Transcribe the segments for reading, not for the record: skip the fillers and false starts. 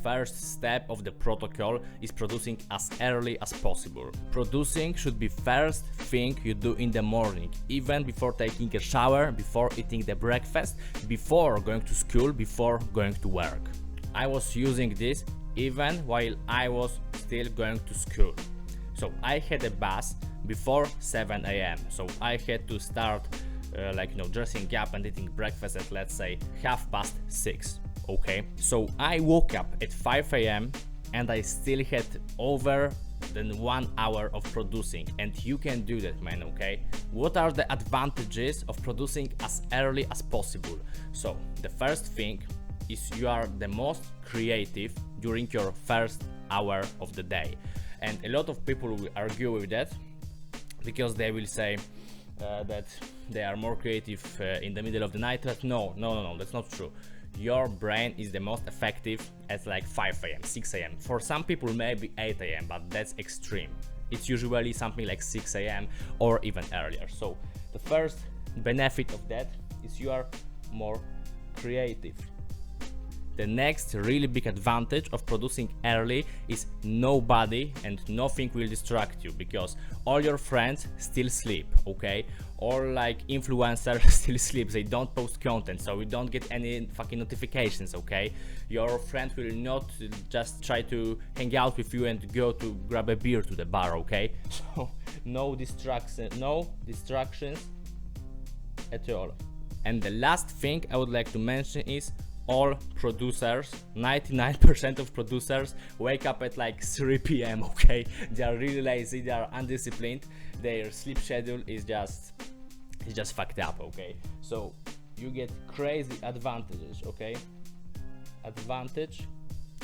first step of the protocol is producing as early as possible. Producing should be first thing you do in the morning, even before taking a shower, before eating the breakfast, before going to school, before going to work. I was using this even while I was still going to school. So I had a bus before 7 a.m. So I had to start dressing up and eating breakfast at, let's say, 6:30. Okay, so I woke up at 5 a.m. and I still had over than 1 hour of producing, and you can do that, man. Okay, what are the advantages of producing as early as possible? So the first thing is you are the most creative during your first hour of the day, and a lot of people will argue with that because they will say that they are more creative in the middle of the night. But no, that's not true. Your brain is the most effective at like 5 a.m, 6 a.m. For some people maybe 8 a.m, but that's extreme. It's usually something like 6 a.m. or even earlier. So the first benefit of that is you are more creative. The next really big advantage of producing early is nobody and nothing will distract you, because all your friends still sleep, okay? Or like influencers still sleep, they don't post content, so you don't get any fucking notifications, okay? Your friend will not just try to hang out with you and go to grab a beer to the bar, okay? So no distractions at all. And the last thing I would like to mention is all producers, 99% of producers wake up at like 3 p.m, okay? They are really lazy, they are undisciplined, their sleep schedule is just fucked up, okay? So you get crazy advantages, okay? Advantage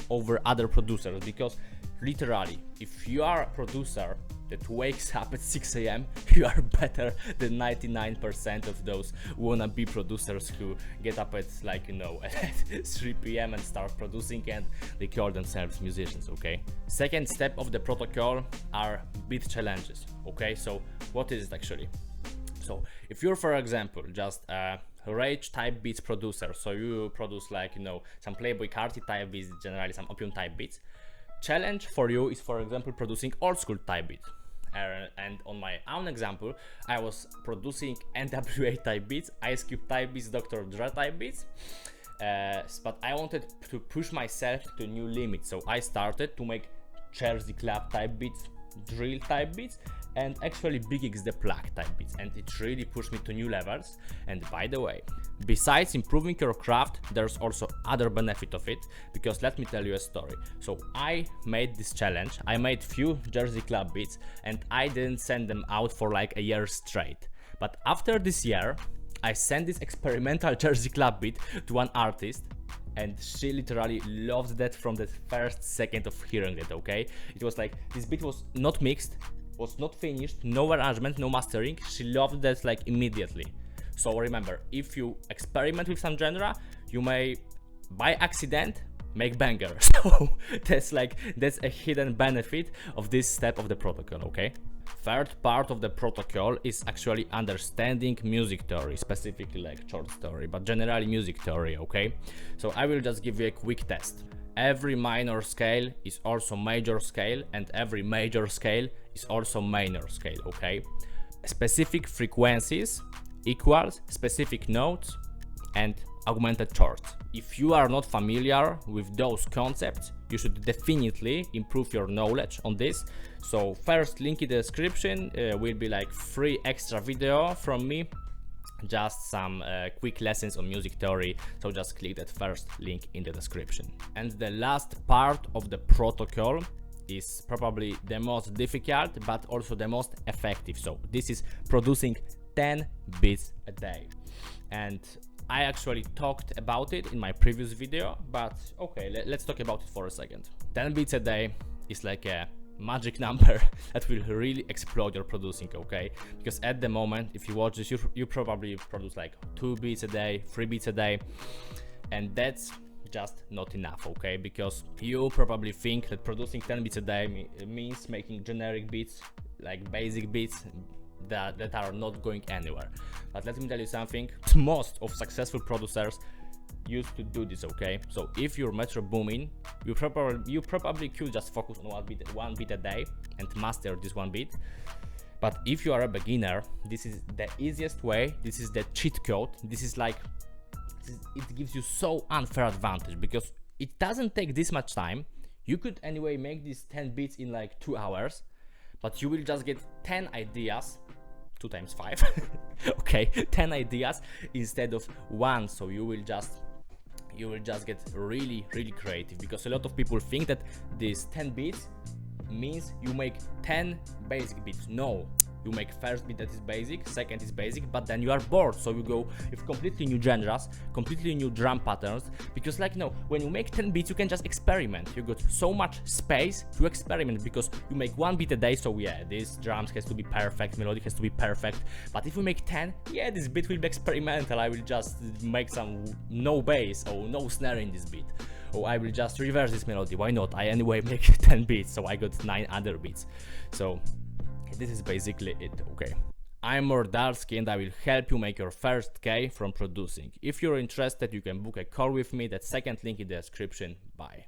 over other producers, because literally, if you are a producer that wakes up at 6 a.m, you are better than 99% of those wannabe producers who get up at at 3 p.m and start producing and they call themselves musicians, okay? Second step of the protocol are beat challenges, okay? So what is it actually? So if you're, for example, just a rage type beats producer, so you produce some Playboy Carti type beats, generally some Opium type beats, challenge for you is, for example, producing old school type beat. And on my own example, I was producing NWA type beats, Ice Cube type beats, Dr. Dre type beats, but I wanted to push myself to new limits, so I started to make Jersey Club type beats, drill type beats, and actually Big X the Plug type beats, and it really pushed me to new levels. And by the way, besides improving your craft, there's also other benefit of it, because let me tell you a story. So I made this challenge, I made few Jersey Club beats, and I didn't send them out for like a year straight. But after this year, I sent this experimental Jersey Club beat to one artist, and she literally loved that from the first second of hearing it, okay? It was like, this beat was not mixed, was not finished, no arrangement, no mastering. She loved that immediately. So remember, if you experiment with some genre, you may by accident make banger. So that's a hidden benefit of this step of the protocol, okay? Third part of the protocol is actually understanding music theory, specifically like short story, but generally music theory, okay? So I will just give you a quick test. Every minor scale is also major scale, and every major scale is also minor scale, okay? Specific frequencies equals specific notes and augmented chords. If you are not familiar with those concepts, you should definitely improve your knowledge on this. So first link in the description will be like free extra video from me, just some quick lessons on music theory, so just click that first link in the description. And the last part of the protocol is probably the most difficult but also the most effective. So this is producing 10 beats a day, and I actually talked about it in my previous video, but okay, let's talk about it for a second. 10 beats a day is like a magic number that will really explode your producing, okay? Because at the moment, if you watch this, you probably produce like 2 beats a day, 3 beats a day, and that's just not enough, okay? Because you probably think that producing 10 beats a day means making generic beats, like basic beats that are not going anywhere. But let me tell you something, most of successful producers used to do this, okay? So if you're metro booming, you probably could just focus on one beat a day and master this one beat. But if you are a beginner, this is the easiest way. This is the cheat code. It gives you so unfair advantage because it doesn't take this much time. You could anyway make these 10 beats in like 2 hours, but you will just get 10 ideas, 2 times 5, okay, 10 ideas instead of 1. So you will just get really creative, because a lot of people think that these 10 beats means you make 10 basic beats. No, you make first beat that is basic, second is basic, but then you are bored, so you go with completely new genres, completely new drum patterns, because like, you know, when you make 10 beats you can just experiment. You got so much space to experiment because you make 1 beat a day. So yeah, this drums has to be perfect, melody has to be perfect, but if you make 10, yeah, this beat will be experimental. I will just make some no bass or no snare in this beat, or I will just reverse this melody. Why not? I anyway make 10 beats, so I got 9 other beats. So this is basically it, okay? I'm Mordarski and I will help you make your first K from producing. If you're interested, you can book a call with me. That second link in the description. Bye.